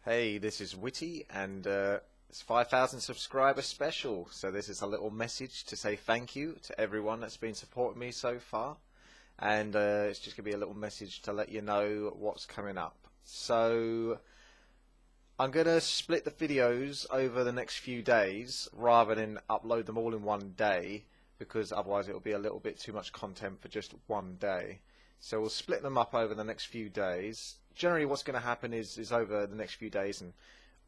Hey, this is Witty, and it's 5,000 subscriber special. So this is a little message to say thank you to everyone that's been supporting me so far, and it's just gonna be a little message to let you know what's coming up. So I'm gonna split the videos over the next few days rather than upload them all in one day, because otherwise it'll be a little bit too much content for just one day. So we'll split them up over the next few days. Generally what's going to happen is over the next few days and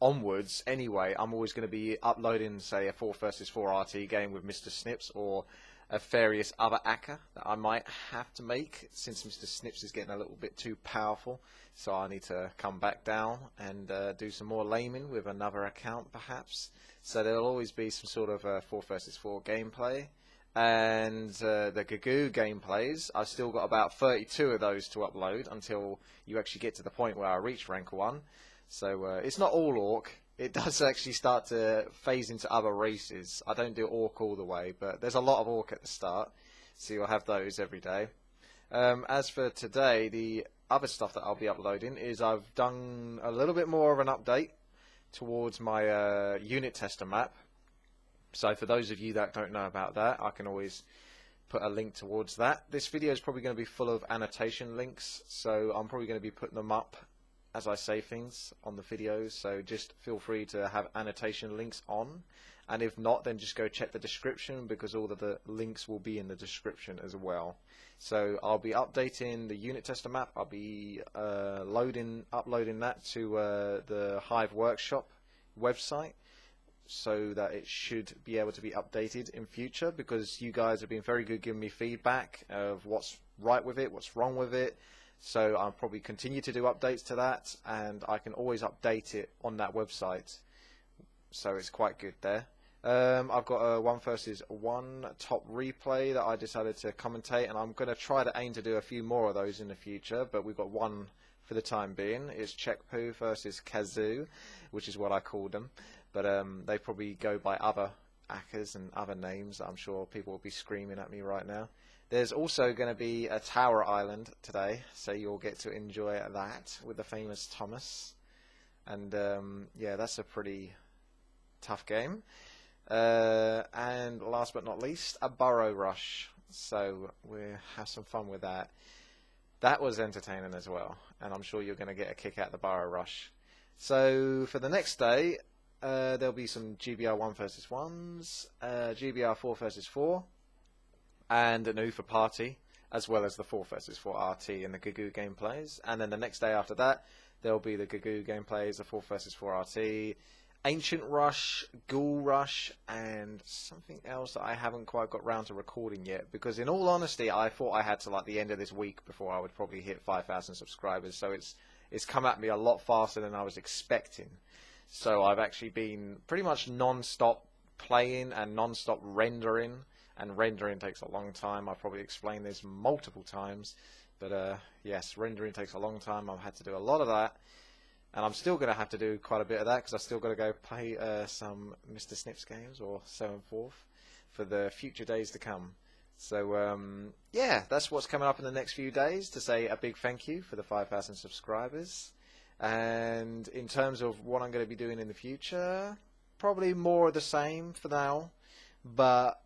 onwards anyway, I'm always going to be uploading, say, a 4 versus 4 RT game with Mr. Snips, or a various other ACCA that I might have to make, since Mr. Snips is getting a little bit too powerful. So I need to come back down and do some more laming with another account perhaps. So there'll always be some sort of 4 versus 4 gameplay. And the Gagoo gameplays, I've still got about 32 of those to upload until you actually get to the point where I reach rank 1. So it's not all Orc. It does actually start to phase into other races. I don't do Orc all the way, but there's a lot of Orc at the start, so you'll have those every day. As for today, the other stuff that I'll be uploading is I've done a little bit more of an update towards my unit tester map. So for those of you that don't know about that, I can always put a link towards that. This video is probably going to be full of annotation links, so I'm probably going to be putting them up as I say things on the videos, so just feel free to have annotation links on, and if not, then just go check the description, because all of the links will be in the description as well. So I'll be updating the unit tester map. I'll be uploading that to the Hive Workshop website, so that it should be able to be updated in future, because you guys have been very good giving me feedback of what's right with it, what's wrong with it. So I'll probably continue to do updates to that, and I can always update it on that website, so it's quite good there. I've got a 1 versus 1 top replay that I decided to commentate, and I'm going to try to aim to do a few more of those in the future, but we've got one for the time being. It's Checkpoo versus Kazoo, which is what I called them. But they probably go by other ACCAs and other names. I'm sure people will be screaming at me right now. There's also going to be a Tower Island today, so you'll get to enjoy that with the famous Thomas. And yeah, that's a pretty tough game. And last but not least, a Burrow Rush. So we'll have some fun with that. That was entertaining as well, and I'm sure you're going to get a kick out of the Burrow Rush. So for the next day, there'll be some GBR 1 versus 1s, GBR 4 versus 4, and an UFA party, as well as the 4 versus 4 RT and the Gagoo gameplays. And then the next day after that, there'll be the Gagoo gameplays, the 4 versus 4 RT, Ancient Rush, Ghoul Rush, and something else that I haven't quite got round to recording yet, because in all honesty, I thought I had to like the end of this week before I would probably hit 5,000 subscribers. So it's come at me a lot faster than I was expecting. So I've actually been pretty much non-stop playing and non-stop rendering, and rendering takes a long time. I've probably explained this multiple times, but yes, rendering takes a long time. I've had to do a lot of that, and I'm still going to have to do quite a bit of that, because I've still got to go play some Mr. Snips games, or so and forth, for the future days to come. So yeah, that's what's coming up in the next few days, to say a big thank you for the 5,000 subscribers. And in terms of what I'm going to be doing in the future, probably more of the same for now. But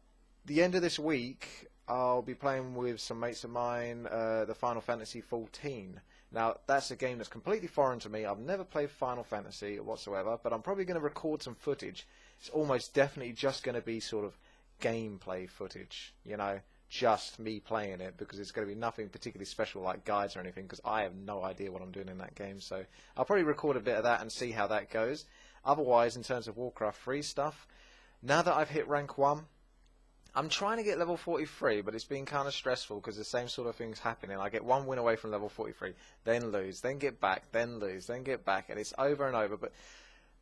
the end of this week, I'll be playing with some mates of mine the Final Fantasy 14. Now, that's a game that's completely foreign to me. I've never played Final Fantasy whatsoever, but I'm probably going to record some footage. It's almost definitely just going to be sort of gameplay footage, you know, just me playing it, because it's going to be nothing particularly special like guides or anything, because I have no idea what I'm doing in that game. So I'll probably record a bit of that and see how that goes. Otherwise, in terms of Warcraft 3 stuff, now that I've hit rank 1, I'm trying to get level 43, but it's been kind of stressful, because the same sort of thing's happening. I get one win away from level 43, then lose, then get back, then lose, then get back, and it's over and over. But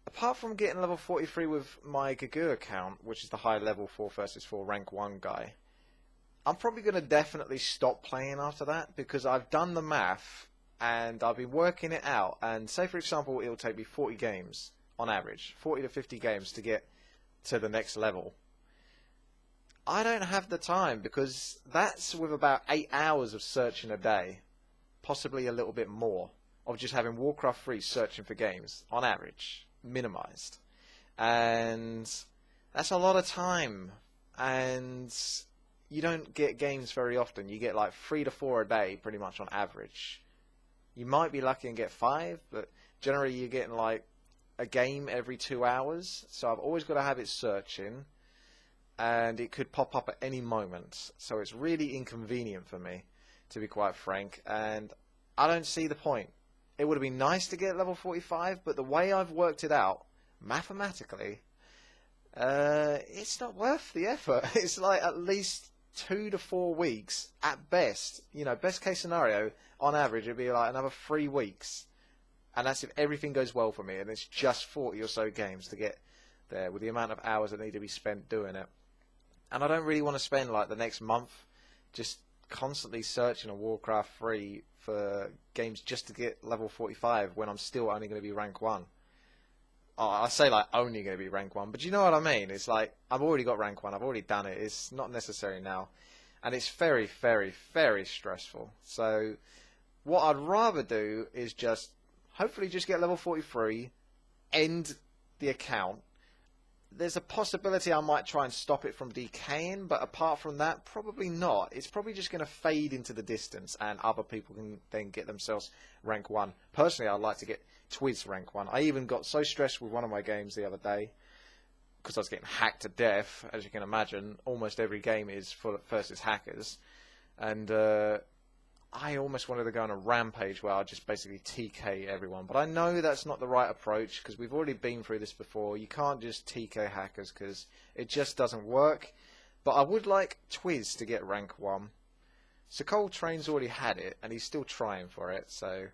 apart from getting level 43 with my Gagoo account, which is the high level 4 versus 4 rank 1 guy, I'm probably going to definitely stop playing after that, because I've done the math and I've been working it out. And say, for example, it'll take me 40 games on average, 40 to 50 games to get to the next level. I don't have the time, because that's with about 8 hours of searching a day, possibly a little bit more. of just having Warcraft 3 searching for games, on average, minimized. And that's a lot of time. And you don't get games very often. You get like 3 to 4 a day, pretty much on average. You might be lucky and get 5, but generally you're getting like a game every 2 hours. So I've always got to have it searching, and it could pop up at any moment. So it's really inconvenient for me, to be quite frank, and I don't see the point. It would have been nice to get level 45, but the way I've worked it out, mathematically, it's not worth the effort. It's like at least 2 to 4 weeks at best. You know, best case scenario, on average, it'd be like another 3 weeks. And that's if everything goes well for me, and it's just 40 or so games to get there, with the amount of hours that need to be spent doing it. And I don't really want to spend like the next month just constantly searching on Warcraft 3 for games just to get level 45 when I'm still only going to be rank 1. Oh, I say like only going to be rank 1, but you know what I mean? It's like I've already got rank 1, I've already done it, it's not necessary now. And it's very, very, very stressful. So what I'd rather do is just hopefully just get level 43, end the account. There's a possibility I might try and stop it from decaying, but apart from that, probably not. It's probably just going to fade into the distance, and other people can then get themselves rank 1. Personally, I'd like to get Twiz rank 1. I even got so stressed with one of my games the other day, because I was getting hacked to death, as you can imagine. Almost every game is full versus hackers, and I almost wanted to go on a rampage where I just basically TK everyone. But I know that's not the right approach, because we've already been through this before. You can't just TK hackers, because it just doesn't work. But I would like Twiz to get rank 1. Soul Train's already had it, and he's still trying for it. So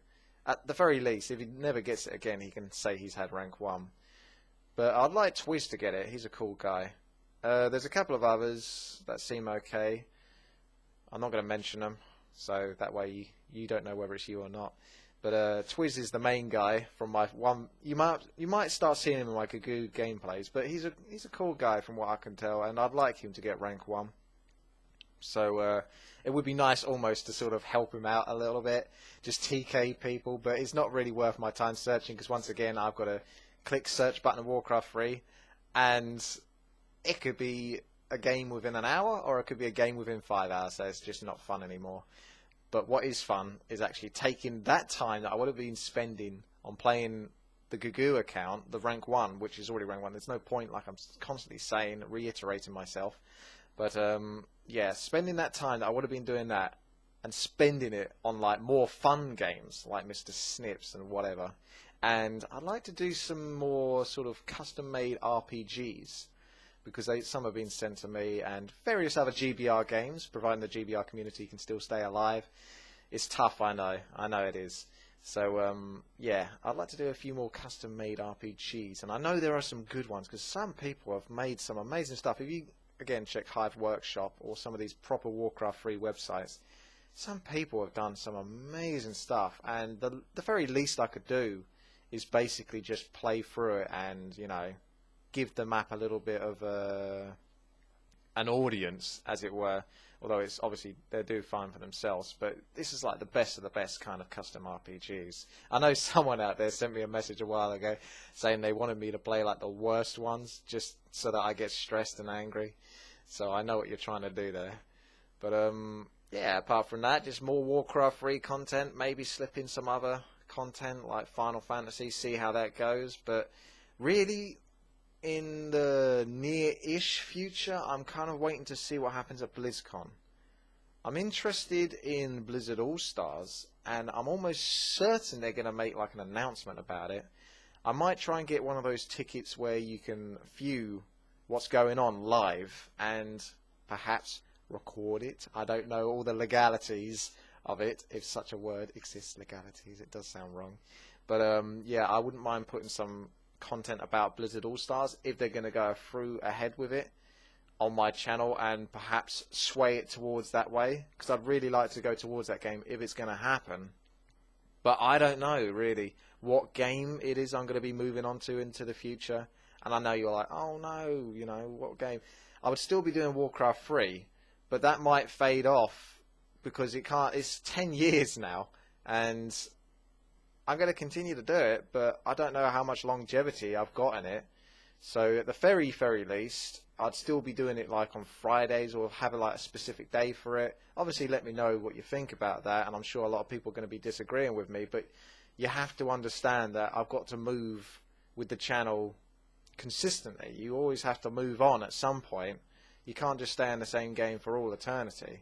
at the very least, if he never gets it again, he can say he's had rank 1. But I'd like Twiz to get it. He's a cool guy. There's a couple of others that seem okay. I'm not going to mention them, so that way you don't know whether it's you or not. But Twiz is the main guy from my one. You might start seeing him in my Gagoo gameplays, but he's a cool guy from what I can tell, and I'd like him to get rank 1. So it would be nice almost to sort of help him out a little bit, just TK people. But it's not really worth my time searching, because once again I've got to click search button of Warcraft 3, and it could be a game within an hour, or it could be a game within 5 hours. So it's just not fun anymore. But what is fun is actually taking that time that I would have been spending on playing the Gagoo account, the rank 1, which is already rank 1. There's no point, like I'm constantly saying, reiterating myself. But yeah, spending that time that I would have been doing that, and spending it on like more fun games like Mr. Snips and whatever. And I'd like to do some more sort of custom-made RPGs, because some have been sent to me, and various other GBR games, providing the GBR community can still stay alive. It's tough, I know it is. So yeah, I'd like to do a few more custom-made RPGs, and I know there are some good ones, because some people have made some amazing stuff. If you, again, check Hive Workshop or some of these proper Warcraft 3 websites, some people have done some amazing stuff, and the very least I could do is basically just play through it and, you know, give the map a little bit of an audience, as it were. Although it's obviously they do fine for themselves, but this is like the best of the best kind of custom RPGs. I know someone out there sent me a message a while ago saying they wanted me to play like the worst ones just so that I get stressed and angry. So I know what you're trying to do there. But yeah, apart from that, just more Warcraft 3 content, maybe slip in some other content like Final Fantasy, see how that goes. But really, in the near-ish future, I'm kind of waiting to see what happens at BlizzCon. I'm interested in Blizzard AllStars, and I'm almost certain they're going to make like an announcement about it. I might try and get one of those tickets where you can view what's going on live and perhaps record it. I don't know all the legalities of it, if such a word exists, legalities. It does sound wrong. But yeah, I wouldn't mind putting some content about Blizzard AllStars if they're going to go through ahead with it on my channel, and perhaps sway it towards that way, because I'd really like to go towards that game if it's going to happen. But I don't know really what game it is I'm going to be moving on to into the future. And I know you're like, oh no, you know, what game? I would still be doing Warcraft 3, but that might fade off because it can't. It's 10 years now, and I'm going to continue to do it, but I don't know how much longevity I've got in it. So at the very least, I'd still be doing it like on Fridays, or have like a specific day for it. Obviously, let me know what you think about that, and I'm sure a lot of people are going to be disagreeing with me, but you have to understand that I've got to move with the channel consistently. You always have to move on at some point. You can't just stay in the same game for all eternity.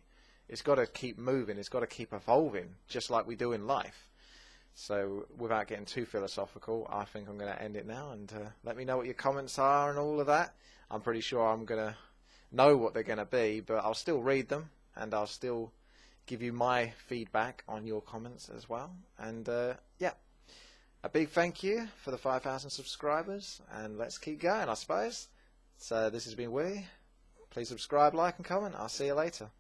It's got to keep moving, it's got to keep evolving, just like we do in life. So without getting too philosophical, I think I'm going to end it now, and let me know what your comments are and all of that. I'm pretty sure I'm going to know what they're going to be, but I'll still read them, and I'll still give you my feedback on your comments as well. And yeah, a big thank you for the 5,000 subscribers, and let's keep going, I suppose. So this has been Wee. Please subscribe, like and comment. I'll see you later.